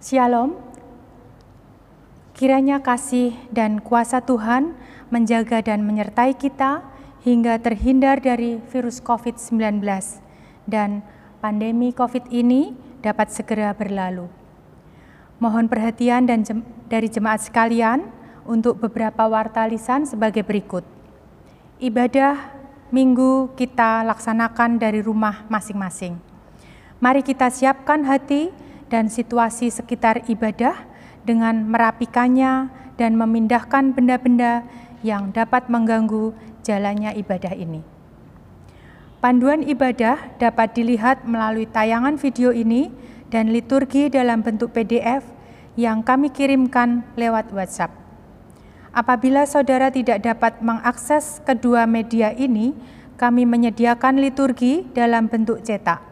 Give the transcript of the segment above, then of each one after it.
Shalom, kiranya kasih dan kuasa Tuhan menjaga dan menyertai kita hingga terhindar dari virus COVID-19 dan pandemi COVID ini dapat segera berlalu. Mohon perhatian dari jemaat sekalian untuk beberapa warta lisan sebagai berikut. Ibadah Minggu kita laksanakan dari rumah masing-masing. Mari kita siapkan hati dan situasi sekitar ibadah dengan merapikannya dan memindahkan benda-benda yang dapat mengganggu jalannya ibadah ini. Panduan ibadah dapat dilihat melalui tayangan video ini dan liturgi dalam bentuk PDF yang kami kirimkan lewat WhatsApp. Apabila saudara tidak dapat mengakses kedua media ini, kami menyediakan liturgi dalam bentuk cetak.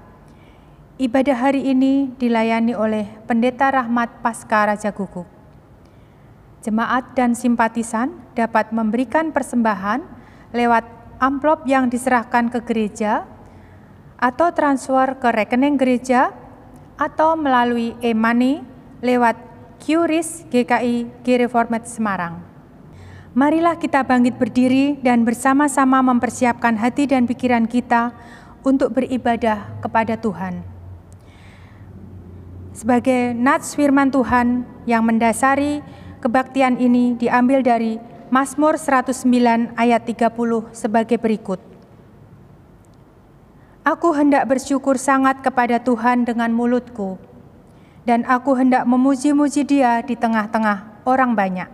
Ibadah hari ini dilayani oleh Pendeta Rahmat Pasca Raja Guguk. Jemaat dan simpatisan dapat memberikan persembahan lewat amplop yang diserahkan ke gereja, atau transfer ke rekening gereja, atau melalui e-money lewat QRIS GKI Gereformat Semarang. Marilah kita bangkit berdiri dan bersama-sama mempersiapkan hati dan pikiran kita untuk beribadah kepada Tuhan. Sebagai nats firman Tuhan yang mendasari kebaktian ini diambil dari Mazmur 109 ayat 30 sebagai berikut. Aku hendak bersyukur sangat kepada Tuhan dengan mulutku, dan aku hendak memuji-muji Dia di tengah-tengah orang banyak.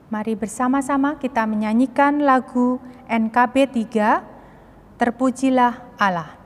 Mari bersama-sama kita menyanyikan lagu NKB 3, Terpujilah Allah.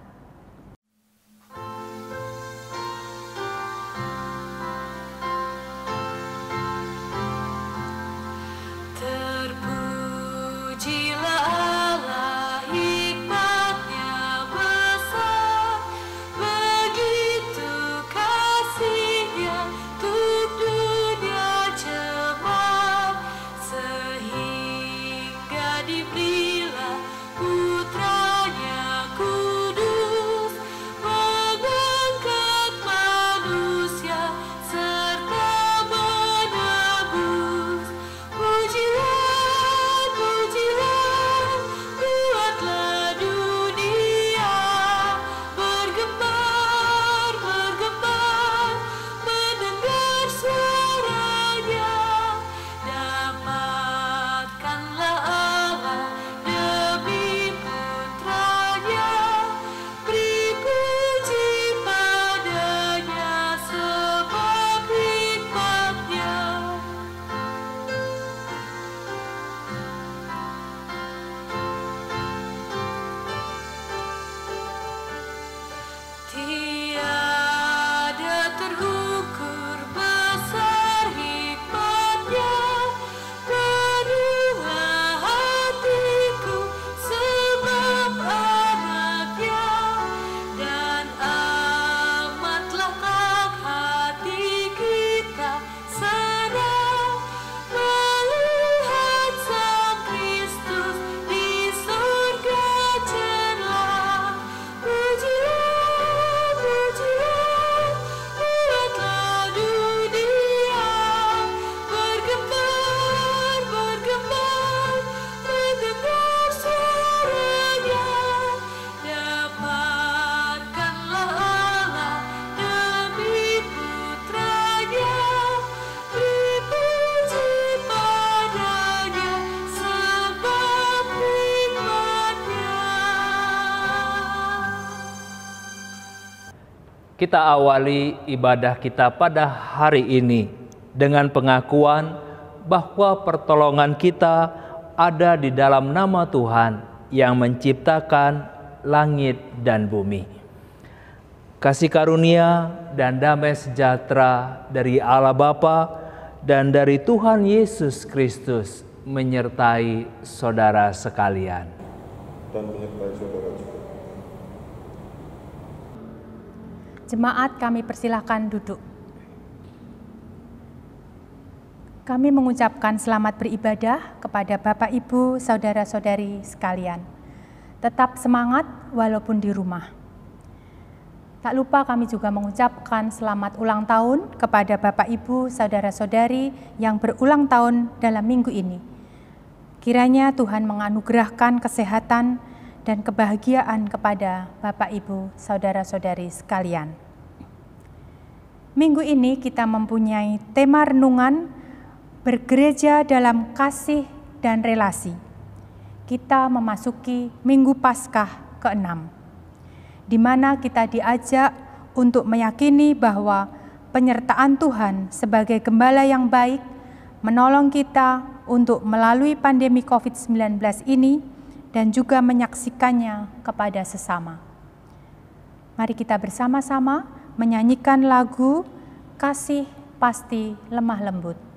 Kita awali ibadah kita pada hari ini dengan pengakuan bahwa pertolongan kita ada di dalam nama Tuhan yang menciptakan langit dan bumi. Kasih karunia dan damai sejahtera dari Allah Bapa dan dari Tuhan Yesus Kristus menyertai saudara sekalian. Dan menyertai saudara juga. Jemaat, kami persilahkan duduk. Kami mengucapkan selamat beribadah kepada Bapak, Ibu, Saudara-saudari sekalian. Tetap semangat walaupun di rumah. Tak lupa kami juga mengucapkan selamat ulang tahun kepada Bapak, Ibu, Saudara-saudari yang berulang tahun dalam minggu ini. Kiranya Tuhan menganugerahkan kesehatan dan kebahagiaan kepada Bapak, Ibu, Saudara-saudari sekalian. Minggu ini kita mempunyai tema renungan bergereja dalam kasih dan relasi. Kita memasuki Minggu Paskah ke-6, di mana kita diajak untuk meyakini bahwa penyertaan Tuhan sebagai gembala yang baik menolong kita untuk melalui pandemi COVID-19 ini dan juga menyaksikannya kepada sesama. Mari kita bersama-sama menyanyikan lagu Kasih Pasti Lemah Lembut.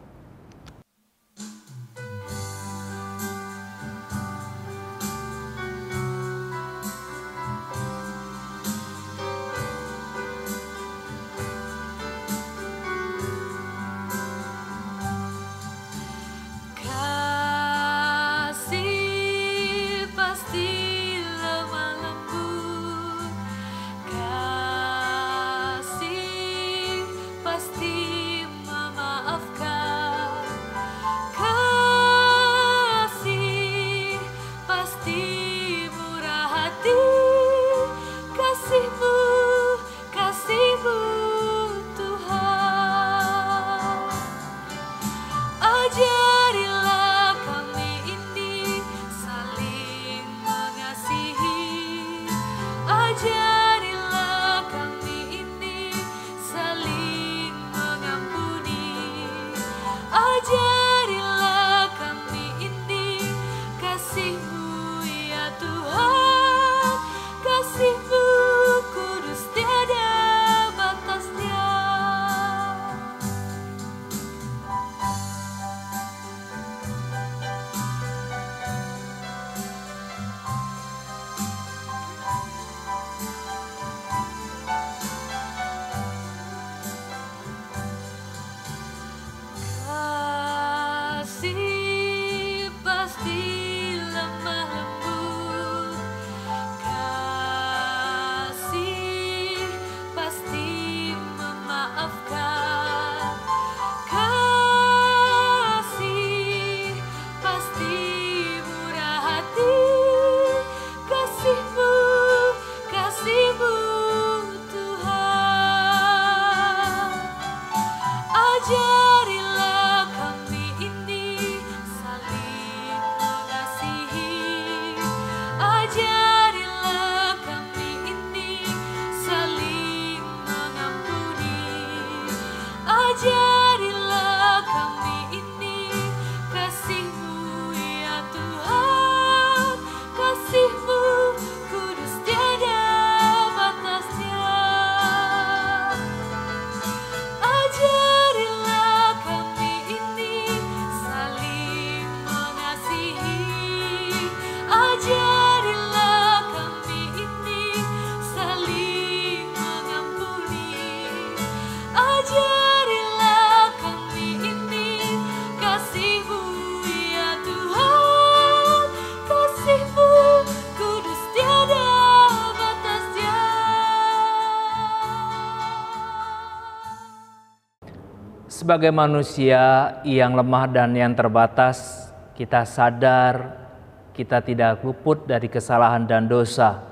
Sebagai manusia yang lemah dan yang terbatas, kita sadar kita tidak luput dari kesalahan dan dosa.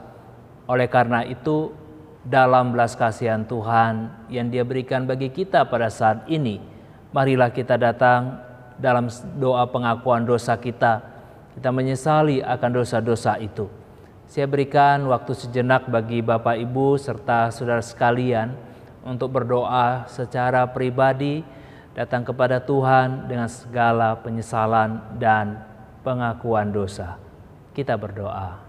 Oleh karena itu, dalam belas kasihan Tuhan yang Dia berikan bagi kita pada saat ini, marilah kita datang dalam doa pengakuan dosa kita. Kita menyesali akan dosa-dosa itu. Saya berikan waktu sejenak bagi Bapak, Ibu, serta saudara sekalian untuk berdoa secara pribadi, datang kepada Tuhan dengan segala penyesalan dan pengakuan dosa. Kita berdoa.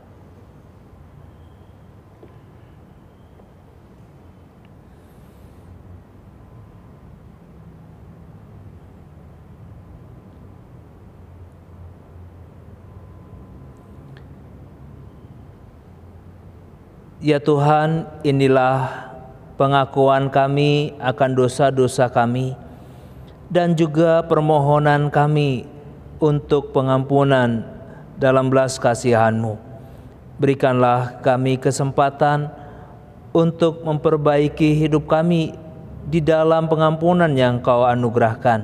Ya Tuhan, inilah pengakuan kami akan dosa-dosa kami dan juga permohonan kami untuk pengampunan dalam belas kasihan-Mu. Berikanlah kami kesempatan untuk memperbaiki hidup kami di dalam pengampunan yang Kau anugerahkan.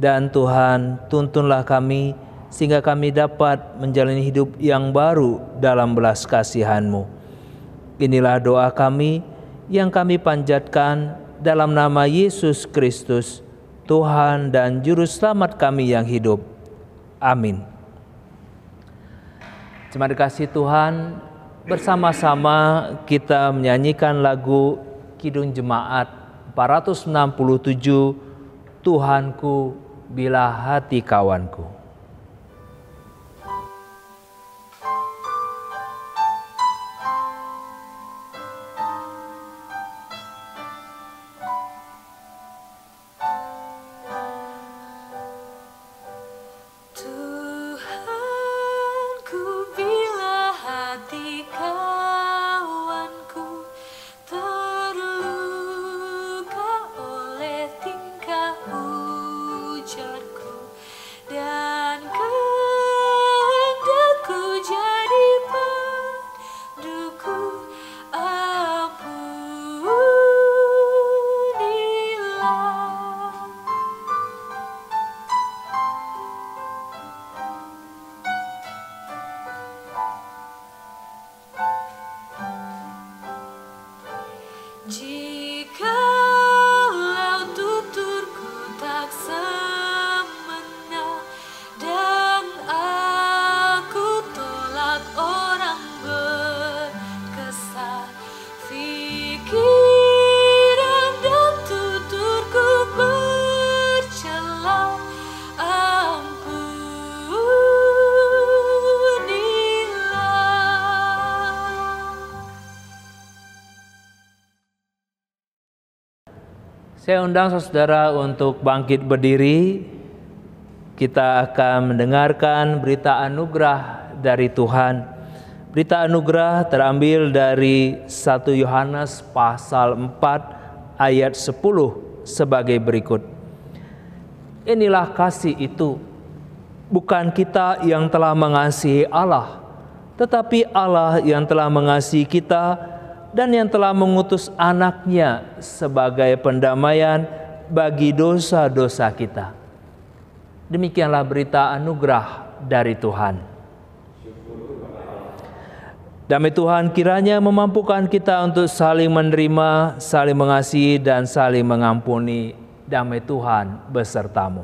Dan Tuhan, tuntunlah kami sehingga kami dapat menjalani hidup yang baru dalam belas kasihan-Mu. Inilah doa kami yang kami panjatkan dalam nama Yesus Kristus, Tuhan dan Juru Selamat kami yang hidup. Amin. Terima kasih Tuhan, bersama-sama kita menyanyikan lagu Kidung Jemaat 467, Tuhanku bila hati kawanku. Saya undang saudara untuk bangkit berdiri. Kita akan mendengarkan berita anugerah dari Tuhan. Berita anugerah terambil dari 1 Yohanes pasal 4 ayat 10 sebagai berikut. Inilah kasih itu, bukan kita yang telah mengasihi Allah, tetapi Allah yang telah mengasihi kita dan yang telah mengutus anaknya sebagai pendamaian bagi dosa-dosa kita. Demikianlah berita anugerah dari Tuhan. Damai Tuhan kiranya memampukan kita untuk saling menerima, saling mengasihi, dan saling mengampuni. Damai Tuhan besertamu.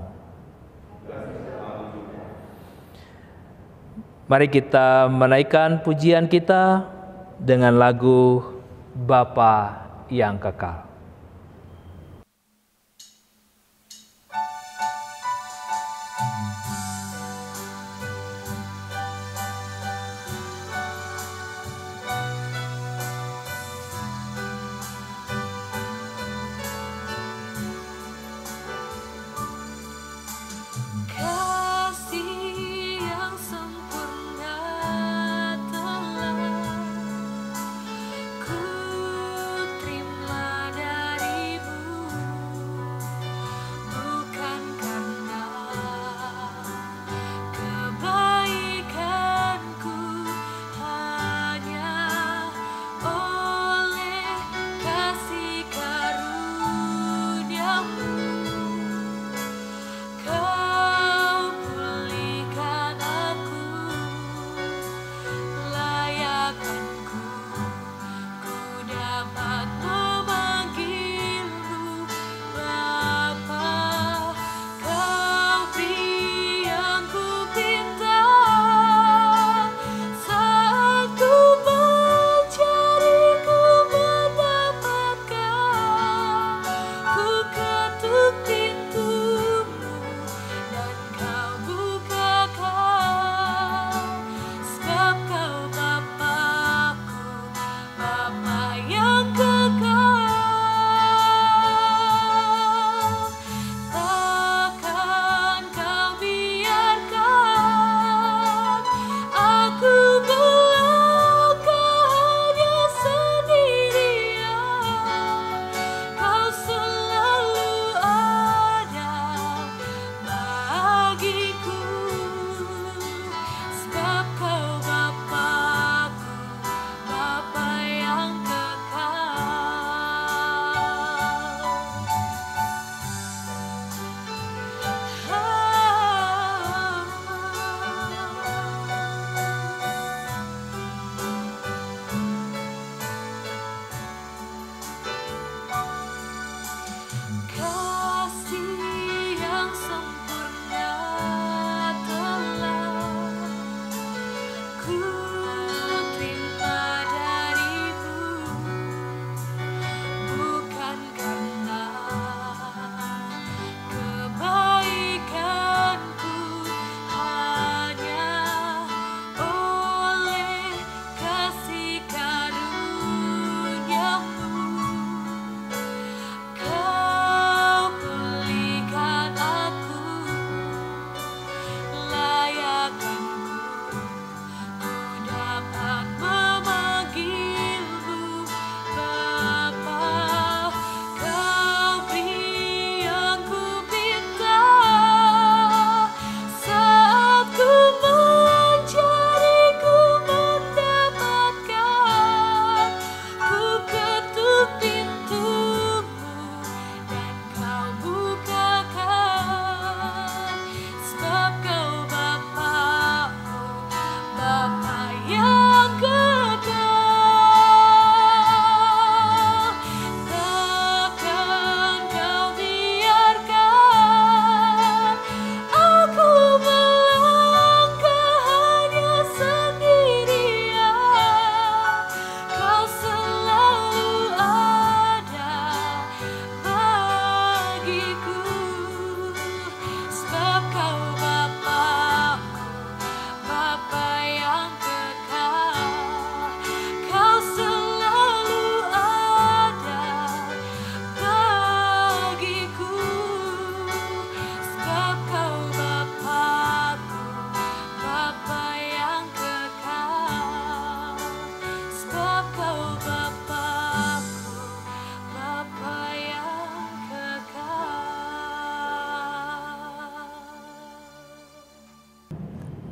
Mari kita menaikkan pujian kita dengan lagu Bapa yang kekal. Ku terima dan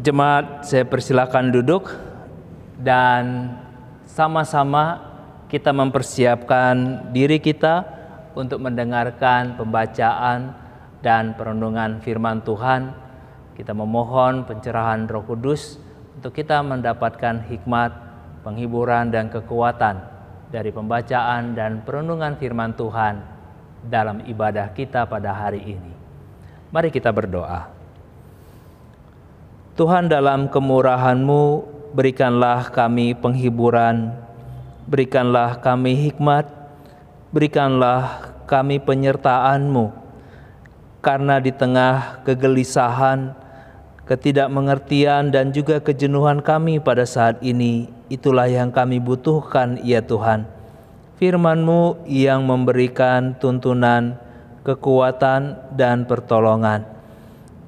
Jemaat, saya persilakan duduk dan sama-sama kita mempersiapkan diri kita untuk mendengarkan pembacaan dan perenungan firman Tuhan. Kita memohon pencerahan Roh Kudus untuk kita mendapatkan hikmat, penghiburan dan kekuatan dari pembacaan dan perenungan firman Tuhan dalam ibadah kita pada hari ini. Mari kita berdoa. Tuhan, dalam kemurahan-Mu, berikanlah kami penghiburan, berikanlah kami hikmat, berikanlah kami penyertaan-Mu, karena di tengah kegelisahan, ketidakmengertian dan juga kejenuhan kami pada saat ini, itulah yang kami butuhkan ya Tuhan. Firman-Mu yang memberikan tuntunan, kekuatan dan pertolongan.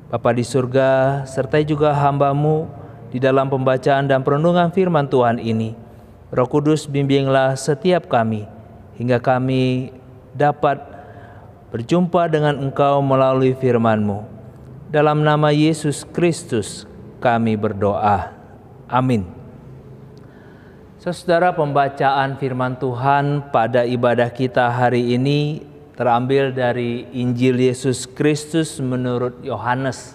Bapa di surga, sertai juga hamba-Mu di dalam pembacaan dan perenungan firman Tuhan ini. Roh Kudus, bimbinglah setiap kami, hingga kami dapat berjumpa dengan Engkau melalui firman-Mu. Dalam nama Yesus Kristus kami berdoa. Amin. Saudara, pembacaan firman Tuhan pada ibadah kita hari ini terambil dari Injil Yesus Kristus menurut Yohanes.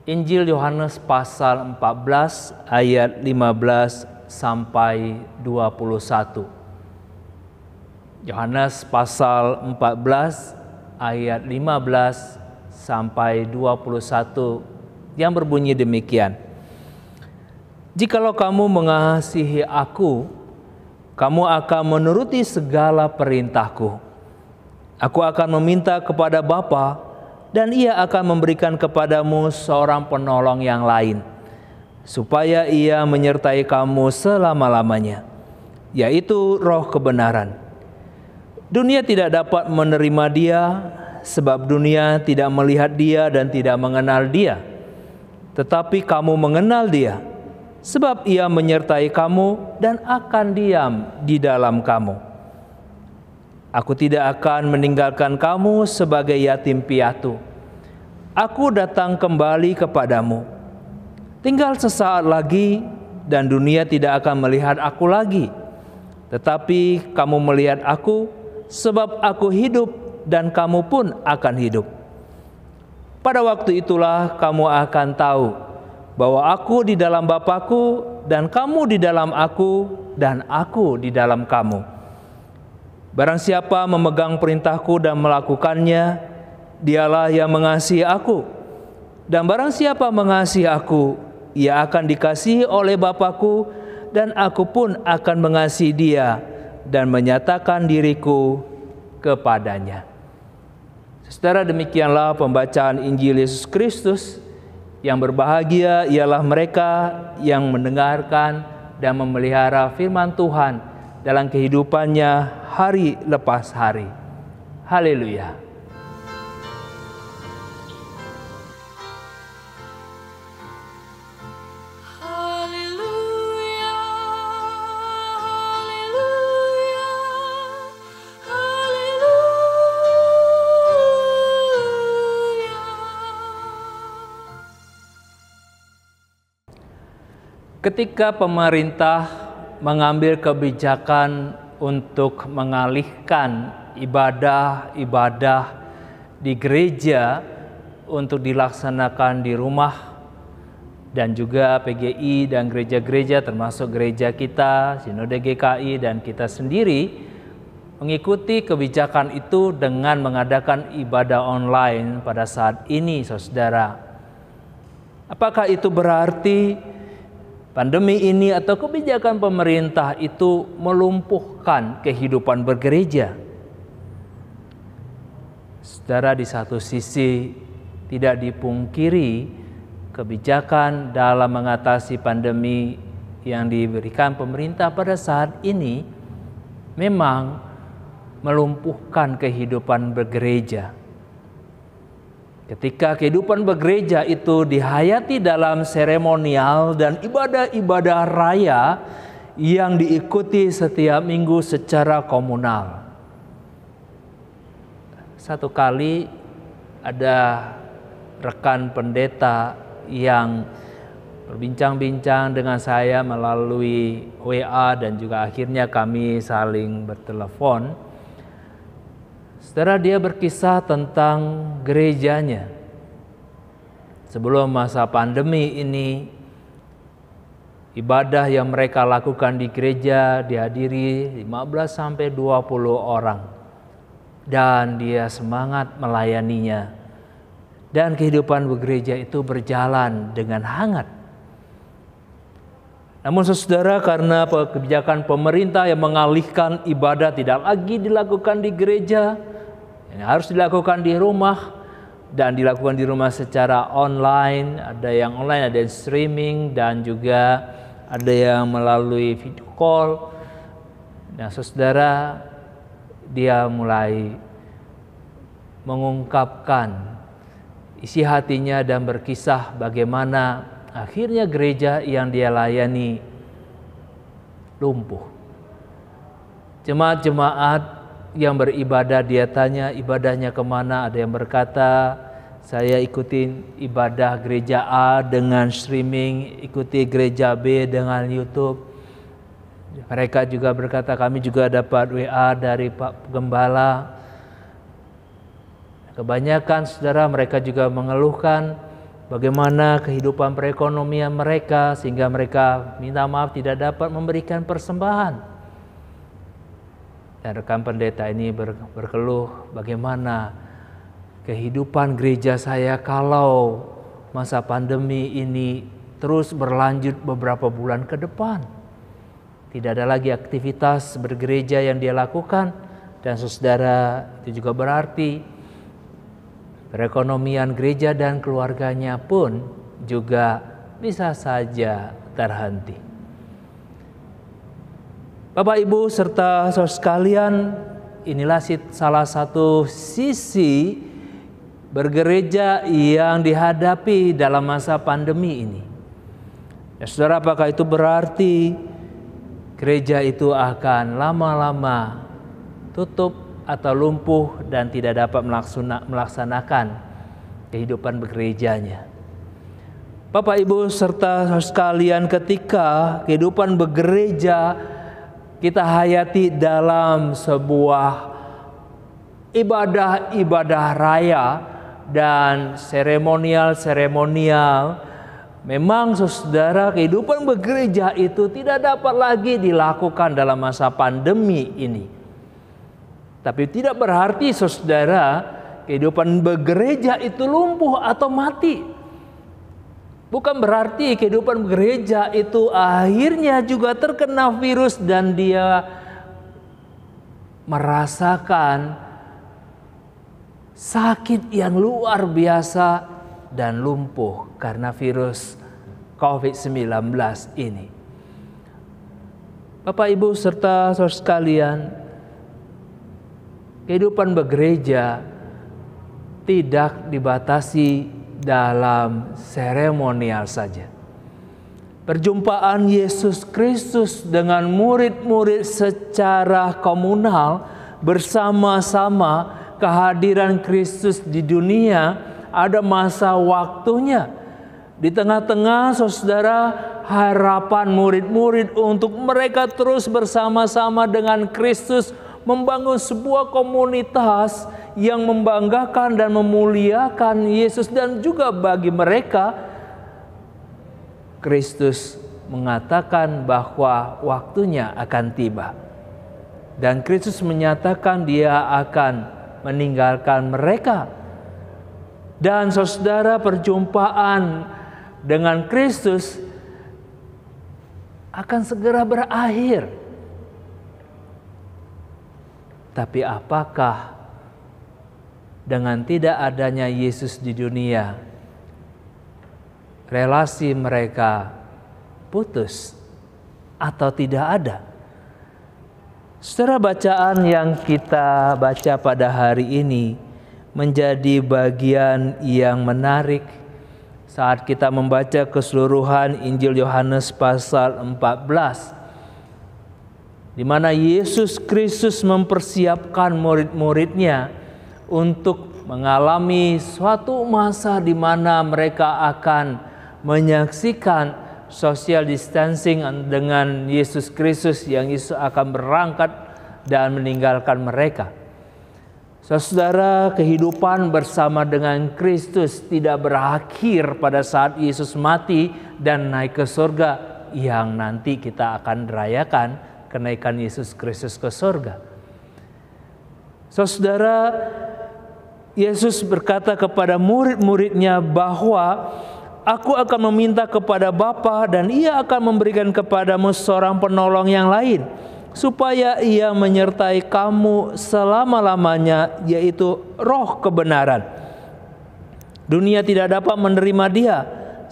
Injil Yohanes pasal 14 ayat 15 sampai 21. Yohanes pasal 14 ayat 15 sampai 21 yang berbunyi demikian. Jikalau kamu mengasihi aku, kamu akan menuruti segala perintahku. Aku akan meminta kepada Bapa, dan Ia akan memberikan kepadamu seorang penolong yang lain, supaya Ia menyertai kamu selama-lamanya, yaitu Roh kebenaran. Dunia tidak dapat menerima Dia, sebab dunia tidak melihat Dia dan tidak mengenal Dia. Tetapi kamu mengenal Dia, sebab Ia menyertai kamu dan akan diam di dalam kamu. Aku tidak akan meninggalkan kamu sebagai yatim piatu. Aku datang kembali kepadamu. Tinggal sesaat lagi dan dunia tidak akan melihat aku lagi. Tetapi kamu melihat aku, sebab aku hidup dan kamu pun akan hidup. Pada waktu itulah kamu akan tahu bahwa aku di dalam Bapa-Ku dan kamu di dalam aku dan aku di dalam kamu. Barang siapa memegang perintahku dan melakukannya, dialah yang mengasihi aku. Dan barang siapa mengasihi aku, ia akan dikasihi oleh Bapa-Ku, dan aku pun akan mengasihi dia dan menyatakan diriku kepadanya. Saudara, demikianlah pembacaan Injil Yesus Kristus. Yang berbahagia ialah mereka yang mendengarkan dan memelihara firman Tuhan dalam kehidupannya hari lepas hari. Haleluya. Ketika pemerintah mengambil kebijakan untuk mengalihkan ibadah-ibadah di gereja untuk dilaksanakan di rumah, dan juga PGI dan gereja-gereja termasuk gereja kita, Sinode GKI dan kita sendiri mengikuti kebijakan itu dengan mengadakan ibadah online pada saat ini, saudara. Apakah itu berarti pandemi ini atau kebijakan pemerintah itu melumpuhkan kehidupan bergereja? Saudara, di satu sisi tidak dipungkiri kebijakan dalam mengatasi pandemi yang diberikan pemerintah pada saat ini memang melumpuhkan kehidupan bergereja. Ketika kehidupan bergereja itu dihayati dalam seremonial dan ibadah-ibadah raya yang diikuti setiap minggu secara komunal. Satu kali ada rekan pendeta yang berbincang-bincang dengan saya melalui WA dan juga akhirnya kami saling bertelepon. Saudara, dia berkisah tentang gerejanya. Sebelum masa pandemi ini, ibadah yang mereka lakukan di gereja dihadiri 15-20 orang. Dan dia semangat melayaninya. Dan kehidupan bergereja itu berjalan dengan hangat. Namun saudara, karena kebijakan pemerintah yang mengalihkan ibadah tidak lagi dilakukan di gereja, yang harus dilakukan di rumah, dan dilakukan di rumah secara online, ada yang online, ada yang streaming, dan juga ada yang melalui video call. Nah saudara, dia mulai mengungkapkan isi hatinya dan berkisah bagaimana akhirnya gereja yang dia layani lumpuh. Jemaat-jemaat yang beribadah, dia tanya ibadahnya kemana. Ada yang berkata, saya ikutin ibadah gereja A dengan streaming, ikuti gereja B dengan YouTube. Mereka juga berkata, kami juga dapat WA dari Pak Gembala. Kebanyakan saudara, mereka juga mengeluhkan bagaimana kehidupan perekonomian mereka, sehingga mereka minta maaf tidak dapat memberikan persembahan. Dan rekan pendeta ini berkeluh, bagaimana kehidupan gereja saya kalau masa pandemi ini terus berlanjut beberapa bulan ke depan. Tidak ada lagi aktivitas bergereja yang dia lakukan. Dan saudara, itu juga berarti perekonomian gereja dan keluarganya pun juga bisa saja terhenti. Bapak, Ibu, serta saudara sekalian, inilah salah satu sisi bergereja yang dihadapi dalam masa pandemi ini. Ya, saudara, apakah itu berarti gereja itu akan lama-lama tutup atau lumpuh dan tidak dapat melaksanakan kehidupan bergerejanya? Bapak, Ibu, serta sekalian, ketika kehidupan bergereja kita hayati dalam sebuah ibadah raya dan seremonial, memang saudara, kehidupan bergereja itu tidak dapat lagi dilakukan dalam masa pandemi ini. Tapi tidak berarti saudara, kehidupan bergereja itu lumpuh atau mati. Bukan berarti kehidupan gereja itu akhirnya juga terkena virus dan dia merasakan sakit yang luar biasa dan lumpuh karena virus COVID-19 ini. Bapak, Ibu, serta saudara sekalian, kehidupan bergereja tidak dibatasi dalam seremonial saja. Perjumpaan Yesus Kristus dengan murid-murid secara komunal bersama-sama, kehadiran Kristus di dunia ada masa waktunya. Di tengah-tengah saudara, harapan murid-murid untuk mereka terus bersama-sama dengan Kristus membangun sebuah komunitas yang membanggakan dan memuliakan Yesus. Dan juga bagi mereka, Kristus mengatakan bahwa waktunya akan tiba. Dan Kristus menyatakan dia akan meninggalkan mereka. Dan saudara, perjumpaan dengan Kristus akan segera berakhir. Tapi apakah dengan tidak adanya Yesus di dunia, relasi mereka putus atau tidak ada? Saudara, bacaan yang kita baca pada hari ini menjadi bagian yang menarik saat kita membaca keseluruhan Injil Yohanes pasal 14. Di mana Yesus Kristus mempersiapkan murid-muridnya untuk mengalami suatu masa di mana mereka akan menyaksikan social distancing dengan Yesus Kristus yang Yesus akan berangkat dan meninggalkan mereka. Saudara, kehidupan bersama dengan Kristus tidak berakhir pada saat Yesus mati dan naik ke surga, yang nanti kita akan rayakan kenaikan Yesus Kristus ke surga. Saudara, Yesus berkata kepada murid-muridnya bahwa Aku akan meminta kepada Bapa dan Ia akan memberikan kepadamu seorang penolong yang lain, supaya Ia menyertai kamu selama-lamanya, yaitu Roh kebenaran. Dunia tidak dapat menerima Dia,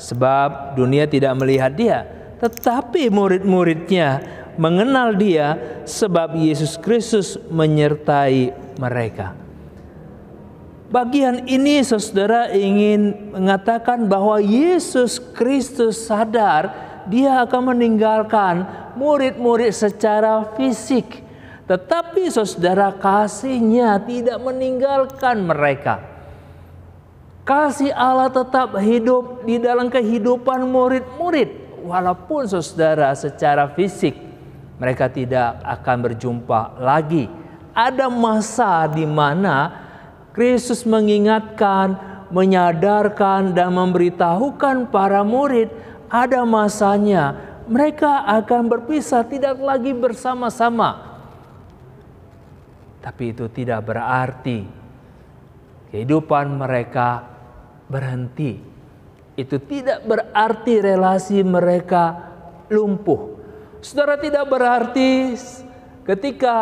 sebab dunia tidak melihat Dia. Tetapi murid-muridnya mengenal Dia, sebab Yesus Kristus menyertai mereka. Bagian ini saudara ingin mengatakan bahwa Yesus Kristus sadar Dia akan meninggalkan murid-murid secara fisik. Tetapi saudara, kasih-Nya tidak meninggalkan mereka. Kasih Allah tetap hidup di dalam kehidupan murid-murid. Walaupun saudara secara fisik mereka tidak akan berjumpa lagi. Ada masa di mana Kristus mengingatkan, menyadarkan, dan memberitahukan para murid, ada masanya mereka akan berpisah, tidak lagi bersama-sama. Tapi itu tidak berarti kehidupan mereka berhenti. Itu tidak berarti relasi mereka lumpuh. Saudara, tidak berarti ketika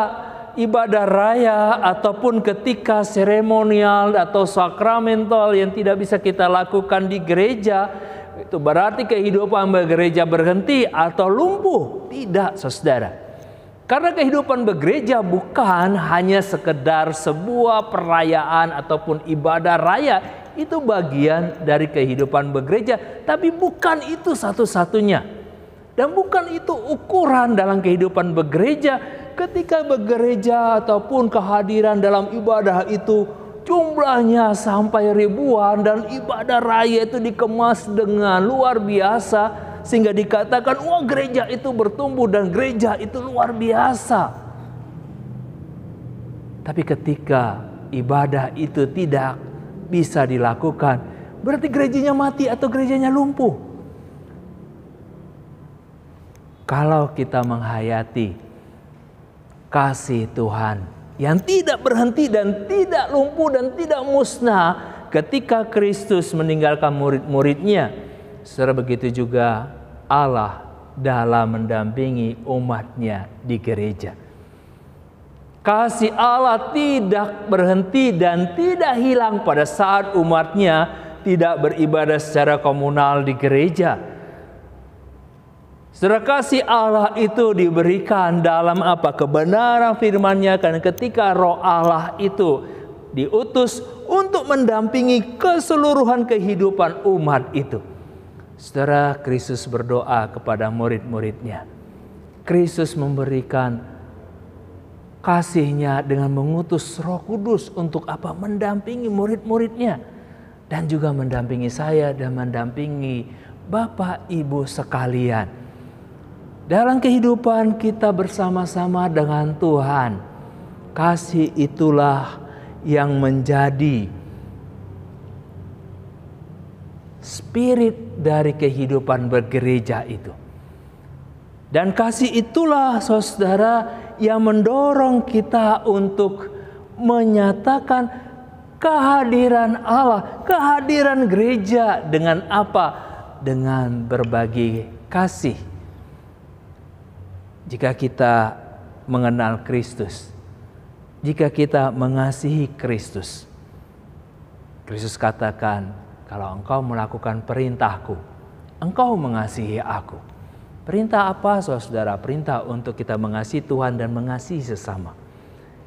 ibadah raya ataupun ketika seremonial atau sakramental yang tidak bisa kita lakukan di gereja, itu berarti kehidupan bergereja berhenti atau lumpuh. Tidak, saudara. Karena kehidupan bergereja bukan hanya sekedar sebuah perayaan ataupun ibadah raya. Itu bagian dari kehidupan bergereja, tapi bukan itu satu-satunya. Dan bukan itu ukuran dalam kehidupan bergereja. Ketika bergereja ataupun kehadiran dalam ibadah itu jumlahnya sampai ribuan dan ibadah raya itu dikemas dengan luar biasa sehingga dikatakan, wah, gereja itu bertumbuh dan gereja itu luar biasa. Tapi ketika ibadah itu tidak bisa dilakukan, berarti gerejanya mati atau gerejanya lumpuh. Kalau kita menghayati kasih Tuhan yang tidak berhenti dan tidak lumpuh dan tidak musnah ketika Kristus meninggalkan murid-muridnya, secara begitu juga Allah dalam mendampingi umatnya di gereja. Kasih Allah tidak berhenti dan tidak hilang pada saat umatnya tidak beribadah secara komunal di gereja. Saudara, kasih Allah itu diberikan dalam apa? Kebenaran firman-Nya, karena ketika Roh Allah itu diutus untuk mendampingi keseluruhan kehidupan umat itu. Saudara, Kristus berdoa kepada murid-muridnya. Kristus memberikan kasih-Nya dengan mengutus Roh Kudus untuk apa? Mendampingi murid-muridnya. Dan juga mendampingi saya dan mendampingi Bapak Ibu sekalian. Dalam kehidupan kita bersama-sama dengan Tuhan, kasih itulah yang menjadi spirit dari kehidupan bergereja itu. Dan kasih itulah, saudara, yang mendorong kita untuk menyatakan kehadiran Allah, kehadiran gereja dengan apa? Dengan berbagi kasih. Jika kita mengenal Kristus, jika kita mengasihi Kristus, Kristus katakan, kalau engkau melakukan perintahku, engkau mengasihi aku. Perintah apa, saudara? Perintah untuk kita mengasihi Tuhan dan mengasihi sesama.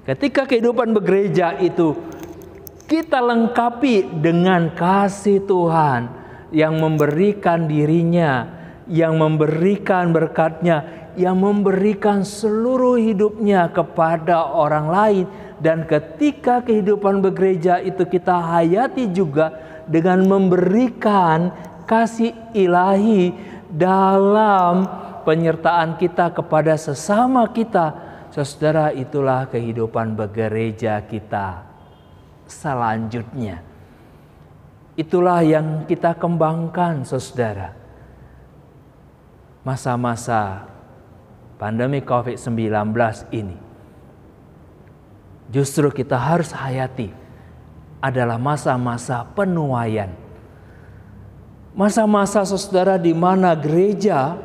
Ketika kehidupan bergereja itu kita lengkapi dengan kasih Tuhan yang memberikan dirinya, yang memberikan berkat-Nya, yang memberikan seluruh hidupnya kepada orang lain. Dan ketika kehidupan bergereja itu kita hayati juga dengan memberikan kasih ilahi dalam penyertaan kita kepada sesama kita. Saudara, itulah kehidupan bergereja kita selanjutnya. Itulah yang kita kembangkan, saudara. Masa-masa pandemi COVID-19 ini justru kita harus hayati adalah masa-masa penuaian. Masa-masa, saudara, di mana gereja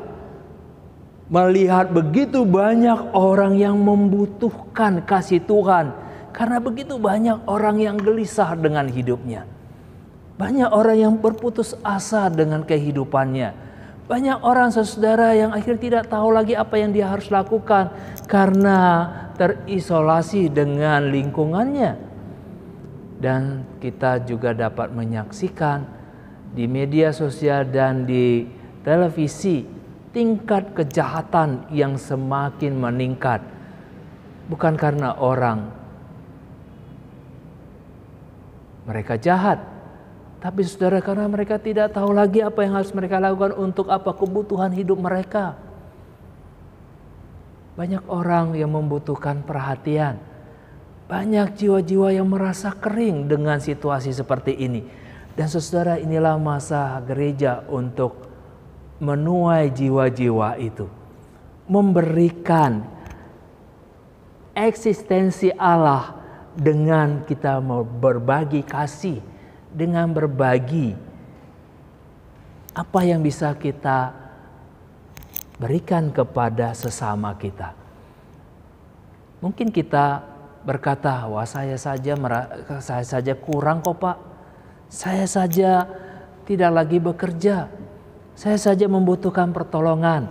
melihat begitu banyak orang yang membutuhkan kasih Tuhan. Karena begitu banyak orang yang gelisah dengan hidupnya. Banyak orang yang berputus asa dengan kehidupannya. Banyak orang, saudara, yang akhirnya tidak tahu lagi apa yang dia harus lakukan karena terisolasi dengan lingkungannya. Dan kita juga dapat menyaksikan di media sosial dan di televisi tingkat kejahatan yang semakin meningkat. Bukan karena orang mereka jahat, tapi saudara, karena mereka tidak tahu lagi apa yang harus mereka lakukan untuk apa kebutuhan hidup mereka. Banyak orang yang membutuhkan perhatian. Banyak jiwa-jiwa yang merasa kering dengan situasi seperti ini. Dan saudara, inilah masa gereja untuk menuai jiwa-jiwa itu. Memberikan eksistensi Allah dengan kita mau berbagi kasih. Dengan berbagi apa yang bisa kita berikan kepada sesama kita. Mungkin kita berkata, wah saya saja kurang kok Pak. Saya saja tidak lagi bekerja. Saya saja membutuhkan pertolongan.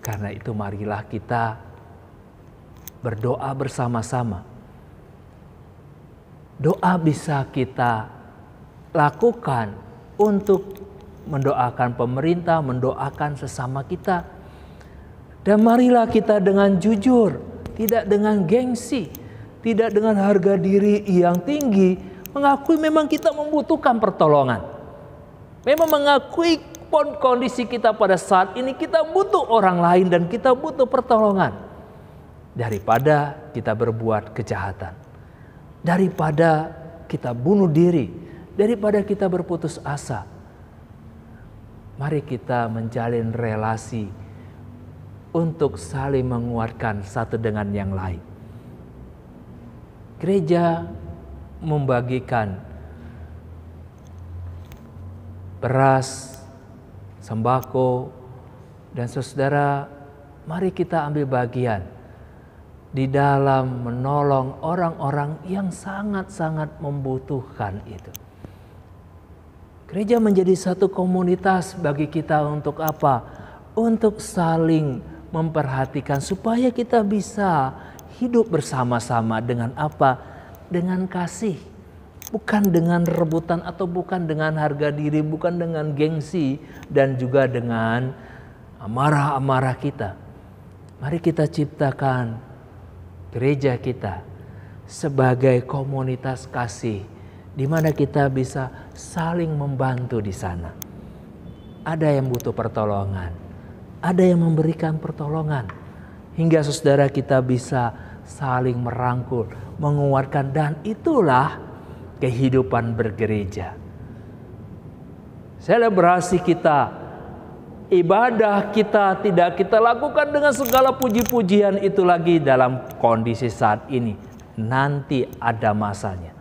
Karena itu marilah kita berdoa bersama-sama. Doa bisa kita lakukan untuk mendoakan pemerintah, mendoakan sesama kita. Dan marilah kita dengan jujur, tidak dengan gengsi, tidak dengan harga diri yang tinggi, mengakui memang kita membutuhkan pertolongan. Memang mengakui kondisi kita pada saat ini, kita butuh orang lain dan kita butuh pertolongan. Daripada kita berbuat kejahatan. Daripada kita bunuh diri, daripada kita berputus asa. Mari kita menjalin relasi untuk saling menguatkan satu dengan yang lain. Gereja membagikan beras, sembako, dan saudara, mari kita ambil bagian di dalam menolong orang-orang yang sangat-sangat membutuhkan itu. Gereja menjadi satu komunitas bagi kita untuk apa? Untuk saling memperhatikan supaya kita bisa hidup bersama-sama dengan apa? Dengan kasih. Bukan dengan rebutan atau bukan dengan harga diri, bukan dengan gengsi dan juga dengan amarah-amarah kita. Mari kita ciptakan gereja kita sebagai komunitas kasih di mana kita bisa saling membantu di sana. Ada yang butuh pertolongan, ada yang memberikan pertolongan, hingga saudara kita bisa saling merangkul, menguatkan, dan itulah kehidupan bergereja. Selebrasi kita, ibadah kita tidak kita lakukan dengan segala puji-pujian itu lagi dalam kondisi saat ini. Nanti ada masanya.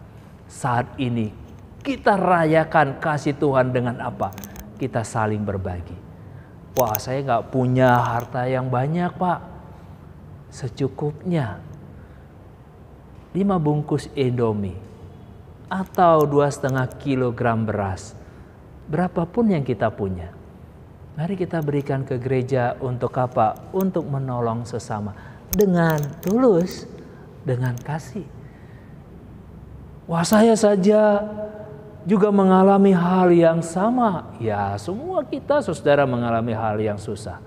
Saat ini kita rayakan kasih Tuhan dengan apa? Kita saling berbagi. Wah, saya nggak punya harta yang banyak Pak. Secukupnya 5 bungkus Indomie atau 2,5 kilogram beras. Berapapun yang kita punya. Mari kita berikan ke gereja untuk apa? Untuk menolong sesama. Dengan tulus, dengan kasih. Wah, saya saja juga mengalami hal yang sama. Ya, semua kita saudara mengalami hal yang susah.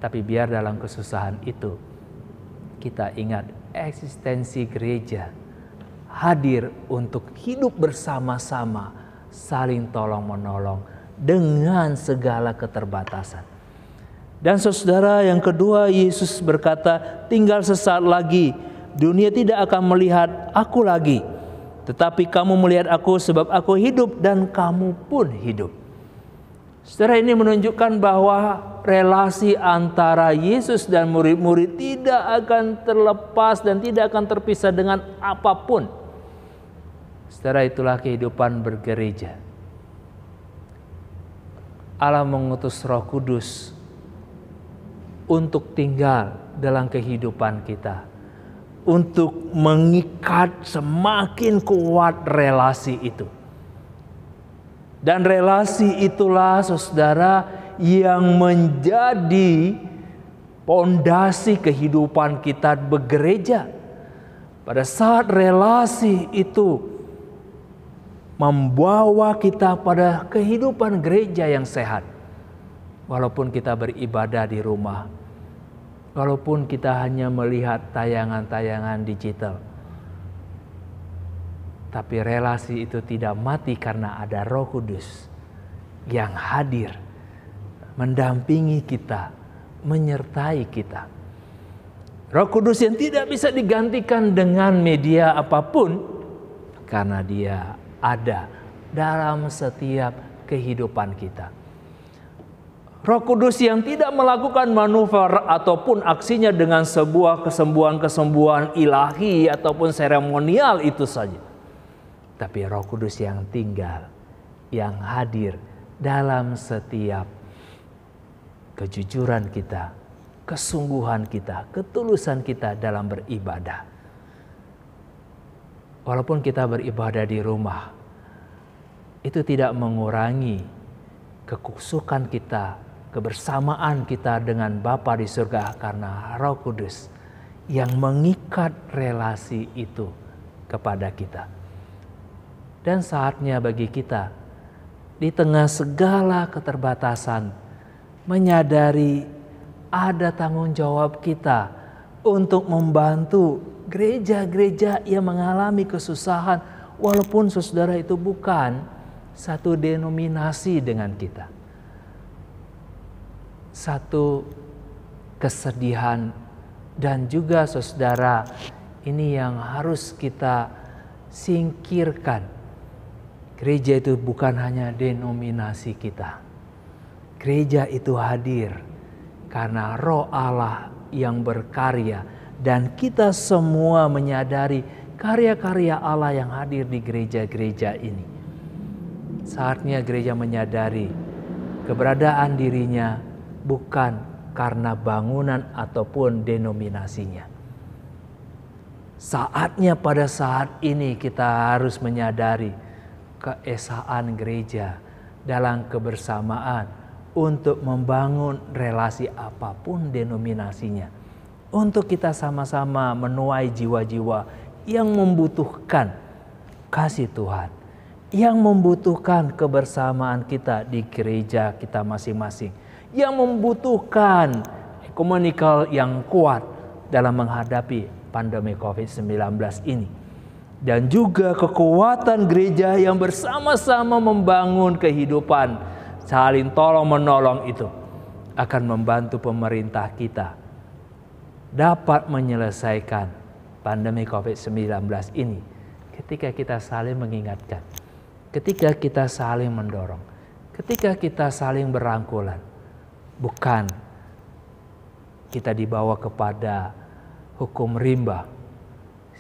Tapi biar dalam kesusahan itu, kita ingat eksistensi gereja. Hadir untuk hidup bersama-sama. saling tolong-menolong dengan segala keterbatasan. Dan saudara, yang kedua, Yesus berkata, tinggal sesaat lagi, dunia tidak akan melihat aku lagi, tetapi kamu melihat aku sebab aku hidup dan kamu pun hidup. Saudara, ini menunjukkan bahwa relasi antara Yesus dan murid-murid tidak akan terlepas dan tidak akan terpisah dengan apapun. Saudara, itulah kehidupan bergereja. Allah mengutus Roh Kudus untuk tinggal dalam kehidupan kita, untuk mengikat semakin kuat relasi itu. Dan relasi itulah, saudara, yang menjadi pondasi kehidupan kita bergereja. Pada saat relasi itu membawa kita pada kehidupan gereja yang sehat, walaupun kita beribadah di rumah, walaupun kita hanya melihat tayangan-tayangan digital, tapi relasi itu tidak mati karena ada Roh Kudus yang hadir, mendampingi kita, menyertai kita. Roh Kudus yang tidak bisa digantikan dengan media apapun, karena Dia ada dalam setiap kehidupan kita. Roh Kudus yang tidak melakukan manuver ataupun aksinya dengan sebuah kesembuhan-kesembuhan ilahi ataupun seremonial itu saja. Tapi Roh Kudus yang tinggal, yang hadir dalam setiap kejujuran kita, kesungguhan kita, ketulusan kita dalam beribadah. Walaupun kita beribadah di rumah, itu tidak mengurangi kekusukan kita, kebersamaan kita dengan Bapa di surga, karena Roh Kudus yang mengikat relasi itu kepada kita. Dan saatnya bagi kita di tengah segala keterbatasan menyadari ada tanggung jawab kita untuk membantu gereja-gereja yang mengalami kesusahan, walaupun saudara itu bukan satu denominasi dengan kita. Satu kesedihan dan juga saudara, ini yang harus kita singkirkan. Gereja itu bukan hanya denominasi kita. Gereja itu hadir karena Roh Allah yang berkarya, dan kita semua menyadari karya-karya Allah yang hadir di gereja-gereja ini. Saatnya gereja menyadari keberadaan dirinya bukan karena bangunan ataupun denominasinya. Saatnya pada saat ini kita harus menyadari keesaan gereja dalam kebersamaan untuk membangun relasi apapun denominasinya, untuk kita sama-sama menuai jiwa-jiwa yang membutuhkan kasih Tuhan, yang membutuhkan kebersamaan kita di gereja kita masing-masing, yang membutuhkan komunikal yang kuat dalam menghadapi pandemi COVID-19 ini. Dan juga kekuatan gereja yang bersama-sama membangun kehidupan saling tolong-menolong itu akan membantu pemerintah kita dapat menyelesaikan pandemi COVID-19 ini ketika kita saling mengingatkan, ketika kita saling mendorong, ketika kita saling berangkulan. Bukan kita dibawa kepada hukum rimba.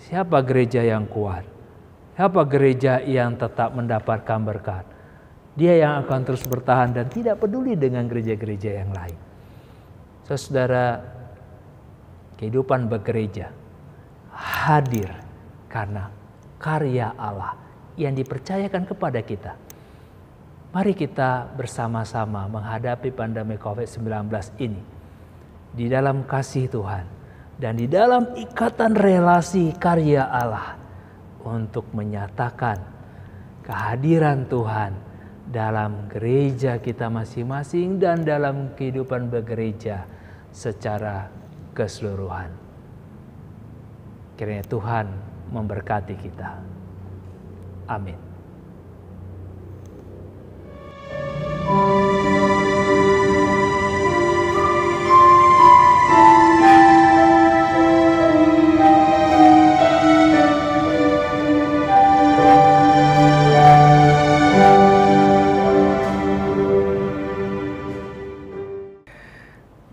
Siapa gereja yang kuat? Siapa gereja yang tetap mendapatkan berkat? Dia yang akan terus bertahan dan tidak peduli dengan gereja-gereja yang lain. Saudara, kehidupan bergereja hadir karena karya Allah yang dipercayakan kepada kita. Mari kita bersama-sama menghadapi pandemi COVID-19 ini di dalam kasih Tuhan dan di dalam ikatan relasi karya Allah untuk menyatakan kehadiran Tuhan dalam gereja kita masing-masing dan dalam kehidupan bergereja secara keseluruhan. Kiranya Tuhan memberkati kita. Amin.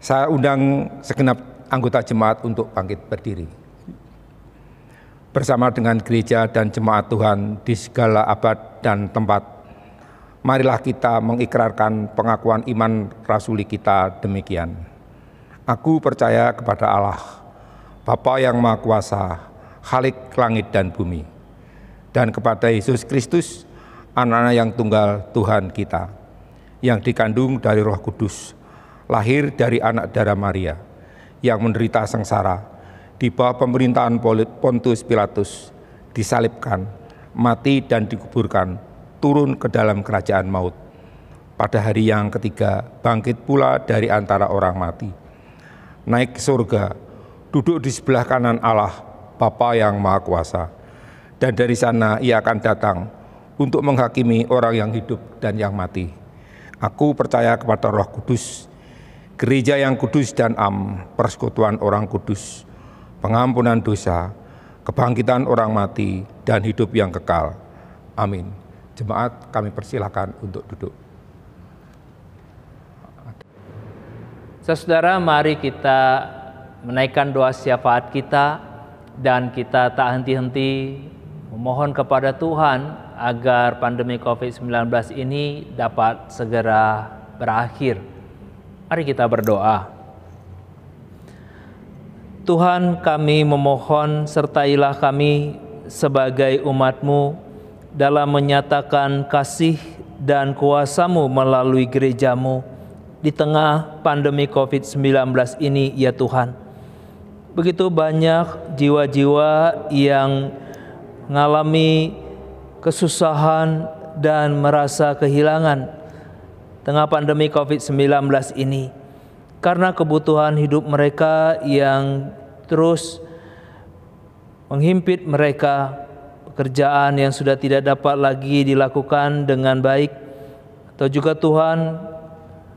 Saya undang segenap anggota jemaat untuk bangkit berdiri. Bersama dengan gereja dan jemaat Tuhan di segala abad dan tempat, marilah kita mengikrarkan pengakuan iman rasuli kita demikian. Aku percaya kepada Allah, Bapa yang Maha Kuasa, Khalik langit dan bumi, dan kepada Yesus Kristus, Anak yang tunggal Tuhan kita, yang dikandung dari Roh Kudus, lahir dari anak darah Maria, yang menderita sengsara di bawah pemerintahan Pontius Pilatus, disalibkan, mati dan dikuburkan, turun ke dalam kerajaan maut. Pada hari yang ketiga, bangkit pula dari antara orang mati, naik ke surga, duduk di sebelah kanan Allah, Bapa yang Maha Kuasa, dan dari sana ia akan datang untuk menghakimi orang yang hidup dan yang mati. Aku percaya kepada Roh Kudus, gereja yang kudus dan persekutuan orang kudus, pengampunan dosa, kebangkitan orang mati, dan hidup yang kekal. Amin. Jemaat, kami persilakan untuk duduk. Saudara, mari kita menaikkan doa syafaat kita, dan kita tak henti-henti memohon kepada Tuhan agar pandemi COVID-19 ini dapat segera berakhir. Mari kita berdoa. Tuhan, kami memohon sertailah kami sebagai umat-Mu dalam menyatakan kasih dan kuasa-Mu melalui gereja-Mu di tengah pandemi COVID-19 ini, ya Tuhan. Begitu banyak jiwa-jiwa yang mengalami kesusahan dan merasa kehilangan tengah pandemi COVID-19 ini, karena kebutuhan hidup mereka yang terus menghimpit mereka, pekerjaan yang sudah tidak dapat lagi dilakukan dengan baik, atau juga Tuhan,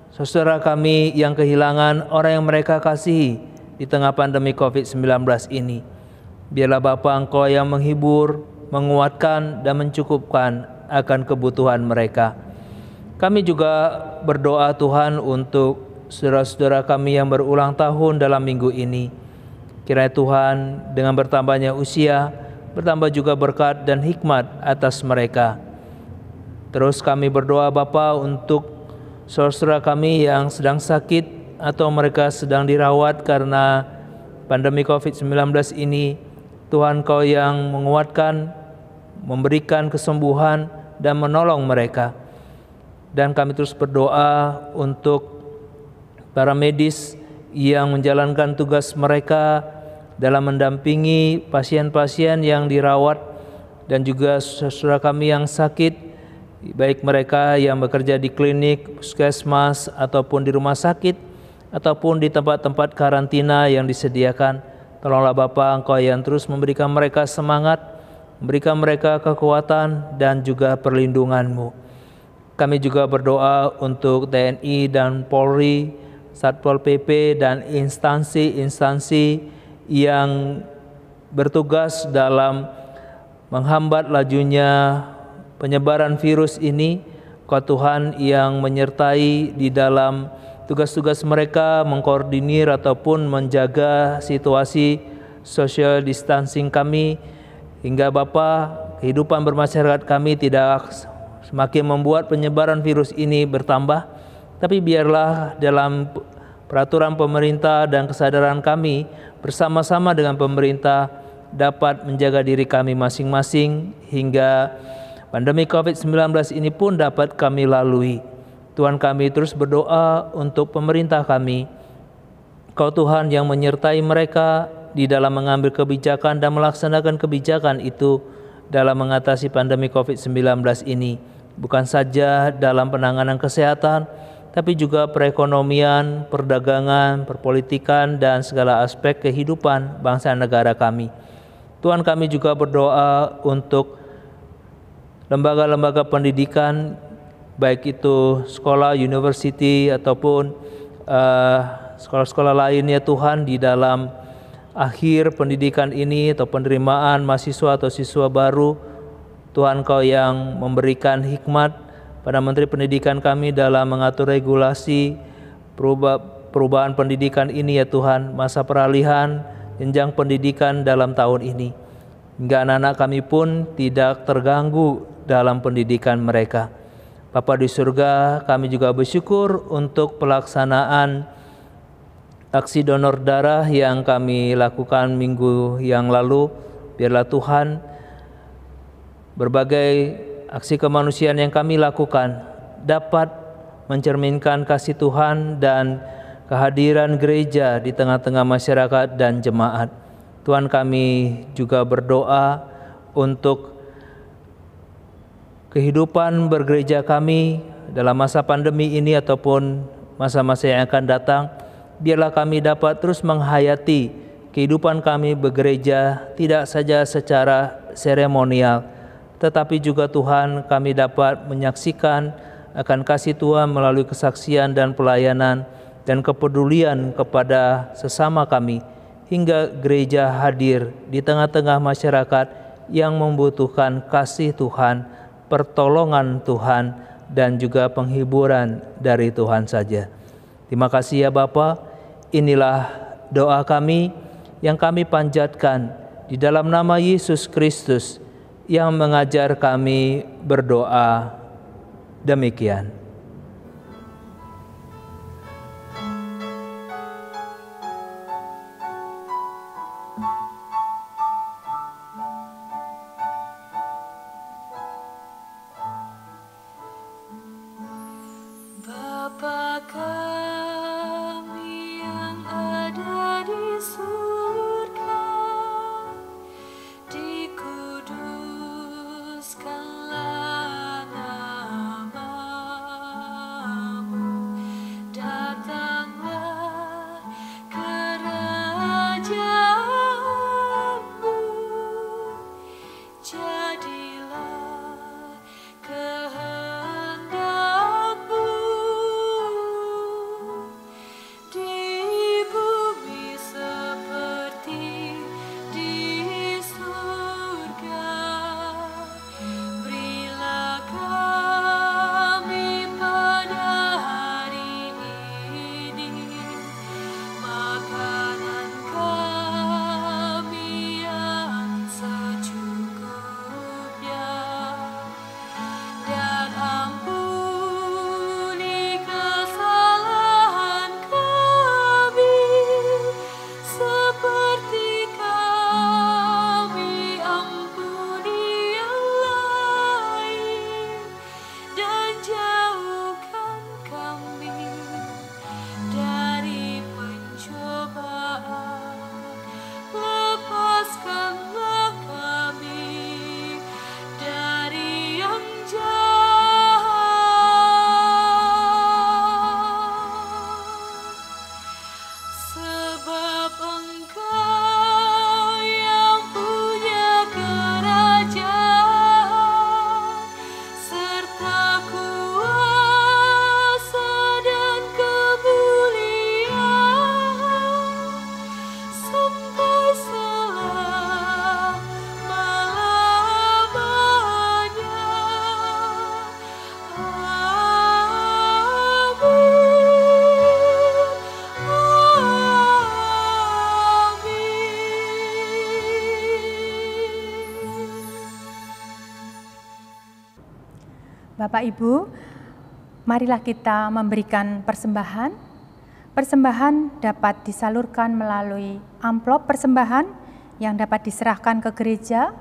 saudara kami yang kehilangan orang yang mereka kasihi di tengah pandemi COVID-19 ini. Biarlah Bapa, Engkau yang menghibur, menguatkan, dan mencukupkan akan kebutuhan mereka. Kami juga berdoa Tuhan untuk saudara-saudara kami yang berulang tahun dalam minggu ini. Kiranya Tuhan dengan bertambahnya usia, bertambah juga berkat dan hikmat atas mereka. Terus kami berdoa Bapa untuk saudara kami yang sedang sakit atau mereka sedang dirawat karena pandemi COVID-19 ini. Tuhan, Kau yang menguatkan, memberikan kesembuhan dan menolong mereka. Dan kami terus berdoa untuk para medis yang menjalankan tugas mereka dalam mendampingi pasien-pasien yang dirawat, dan juga saudara kami yang sakit, baik mereka yang bekerja di klinik, puskesmas, ataupun di rumah sakit, ataupun di tempat-tempat karantina yang disediakan. Tolonglah Bapa, Engkau yang terus memberikan mereka semangat, memberikan mereka kekuatan dan juga perlindungan-Mu. Kami juga berdoa untuk TNI dan Polri, Satpol PP, dan instansi-instansi yang bertugas dalam menghambat lajunya penyebaran virus ini. Kau Tuhan yang menyertai di dalam tugas-tugas mereka, mengkoordinir ataupun menjaga situasi social distancing kami, hingga Bapa, kehidupan bermasyarakat kami tidak semakin membuat penyebaran virus ini bertambah, tapi biarlah dalam peraturan pemerintah dan kesadaran kami bersama-sama dengan pemerintah dapat menjaga diri kami masing-masing hingga pandemi COVID-19 ini pun dapat kami lalui. Tuhan, kami terus berdoa untuk pemerintah kami. Kau Tuhan yang menyertai mereka di dalam mengambil kebijakan dan melaksanakan kebijakan itu dalam mengatasi pandemi COVID-19 ini. Bukan saja dalam penanganan kesehatan, tapi juga perekonomian, perdagangan, perpolitikan, dan segala aspek kehidupan bangsa dan negara kami. Tuhan, kami juga berdoa untuk lembaga-lembaga pendidikan, baik itu sekolah, university, ataupun sekolah-sekolah lainnya Tuhan, di dalam akhir pendidikan ini atau penerimaan mahasiswa atau siswa baru. Tuhan, Kau yang memberikan hikmat pada Menteri Pendidikan kami dalam mengatur regulasi perubahan pendidikan ini ya Tuhan, masa peralihan jenjang pendidikan dalam tahun ini. Hingga anak-anak kami pun tidak terganggu dalam pendidikan mereka. Bapa di surga, kami juga bersyukur untuk pelaksanaan aksi donor darah yang kami lakukan minggu yang lalu. Biarlah Tuhan, berbagai aksi kemanusiaan yang kami lakukan dapat mencerminkan kasih Tuhan dan kehadiran gereja di tengah-tengah masyarakat dan jemaat. Tuhan, kami juga berdoa untuk kehidupan bergereja kami dalam masa pandemi ini ataupun masa-masa yang akan datang. Biarlah kami dapat terus menghayati kehidupan kami bergereja tidak saja secara seremonial, tetapi juga Tuhan, kami dapat menyaksikan akan kasih Tuhan melalui kesaksian dan pelayanan dan kepedulian kepada sesama kami, hingga gereja hadir di tengah-tengah masyarakat yang membutuhkan kasih Tuhan, pertolongan Tuhan, dan juga penghiburan dari Tuhan saja. Terima kasih ya Bapa. Inilah doa kami yang kami panjatkan di dalam nama Yesus Kristus yang mengajar kami berdoa demikian. Bapa kami yang ada di surga, dikuduskanlah nama-Mu, datanglah kerajaan-Mu, jadilah kehendak-Mu di bumi seperti di surga. Berilah kami pada hari ini makanan kami yang secukupnya, dan ampuni kesalahan kami seperti kami ampuni yang lain, dan jauhkan kami dari pencobaan, lepaskanlah kami dari yang jahat. Sebab Engkau yang punya kerajaan serta kuasa dan kemuliaan sampai selama-lamanya. Bapak Ibu, marilah kita memberikan persembahan. Persembahan dapat disalurkan melalui amplop persembahan yang dapat diserahkan ke gereja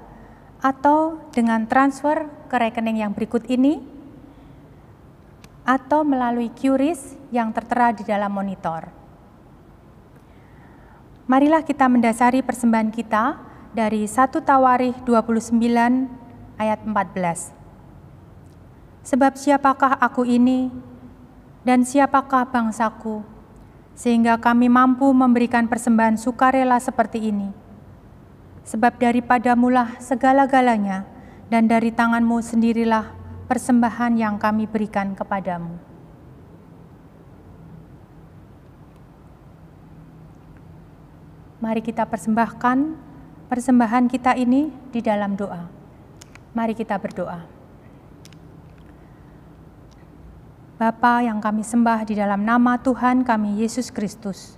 atau dengan transfer ke rekening yang berikut ini atau melalui QRIS yang tertera di dalam monitor. Marilah kita mendasari persembahan kita dari 1 Tawarikh 29 ayat 14. Sebab siapakah aku ini dan siapakah bangsaku, sehingga kami mampu memberikan persembahan sukarela seperti ini. Sebab daripadamulah segala-galanya, dan dari tanganmu sendirilah persembahan yang kami berikan kepadamu. Mari kita persembahkan persembahan kita ini di dalam doa. Mari kita berdoa. Bapa yang kami sembah di dalam nama Tuhan kami Yesus Kristus,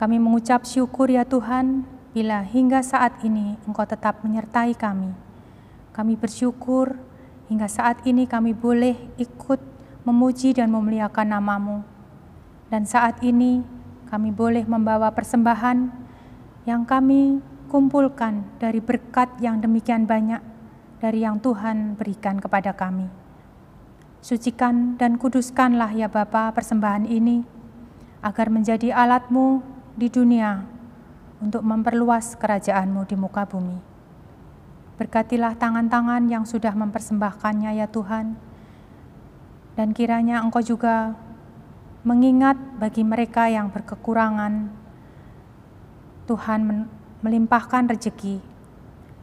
kami mengucap syukur ya Tuhan, bila hingga saat ini Engkau tetap menyertai kami. Kami bersyukur hingga saat ini kami boleh ikut memuji dan memuliakan nama-Mu. Dan saat ini kami boleh membawa persembahan yang kami kumpulkan dari berkat yang demikian banyak dari yang Tuhan berikan kepada kami. Sucikan dan kuduskanlah ya Bapa persembahan ini, agar menjadi alat-Mu di dunia untuk memperluas kerajaan-Mu di muka bumi. Berkatilah tangan-tangan yang sudah mempersembahkannya ya Tuhan, dan kiranya Engkau juga mengingat bagi mereka yang berkekurangan, Tuhan melimpahkan rezeki.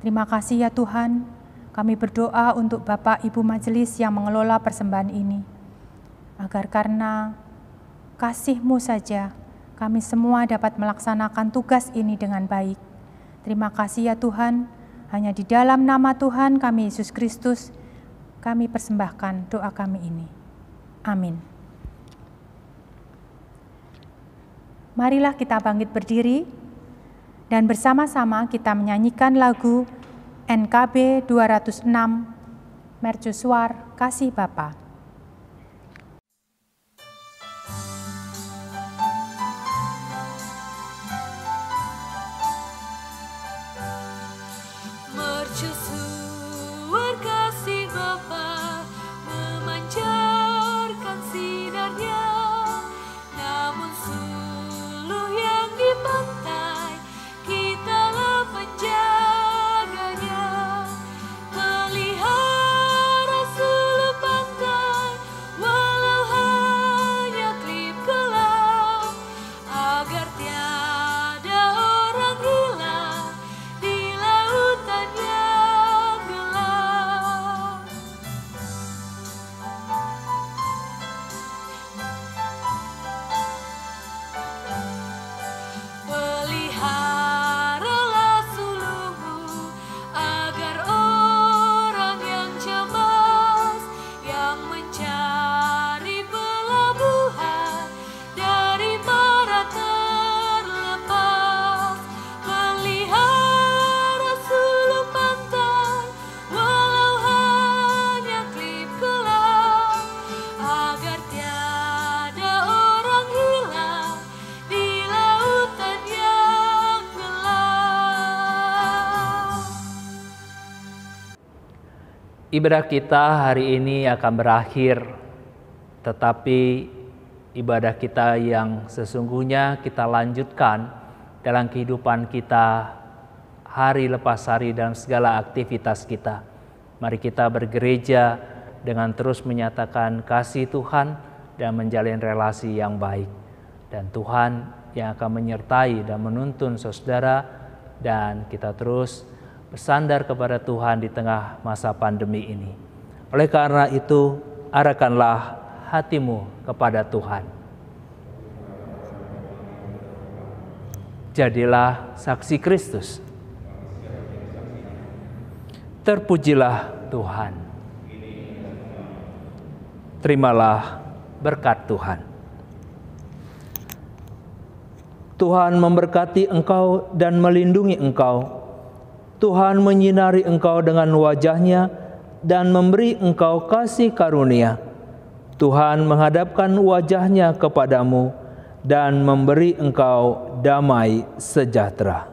Terima kasih ya Tuhan. Kami berdoa untuk Bapak Ibu Majelis yang mengelola persembahan ini, agar karena kasih-Mu saja kami semua dapat melaksanakan tugas ini dengan baik. Terima kasih ya Tuhan, hanya di dalam nama Tuhan kami Yesus Kristus, kami persembahkan doa kami ini. Amin. Marilah kita bangkit berdiri, dan bersama-sama kita menyanyikan lagu NKB 206, Mercusuar Kasih Bapa. Mercusuar kasih Bapa, memancarkan sinarnya, namun suluh yang di pantai, kitalah penjaganya. Pelihara suluh pantai, walau hanya klip gelap, agar tiada orang hilang di lautan yang gelap. Peliharalah suluh-Mu, agar orang yang cemas, yang mencari pelabuhan, dari mara terlepas. Pelihara suluh pantai, walau hanya klip gelap, agar tiada orang hilang di lautan yang gelap. Ibadah kita hari ini akan berakhir, tetapi ibadah kita yang sesungguhnya kita lanjutkan dalam kehidupan kita hari lepas hari dalam segala aktivitas kita. Mari kita bergereja dengan terus menyatakan kasih Tuhan dan menjalin relasi yang baik. Dan Tuhan yang akan menyertai dan menuntun saudara, dan kita terus bersandar kepada Tuhan di tengah masa pandemi ini. Oleh karena itu, arahkanlah hatimu kepada Tuhan. Jadilah saksi Kristus. Terpujilah Tuhan. Terimalah berkat Tuhan. Tuhan memberkati engkau dan melindungi engkau. Tuhan menyinari engkau dengan wajah-Nya dan memberi engkau kasih karunia. Tuhan menghadapkan wajah-Nya kepadamu dan memberi engkau damai sejahtera.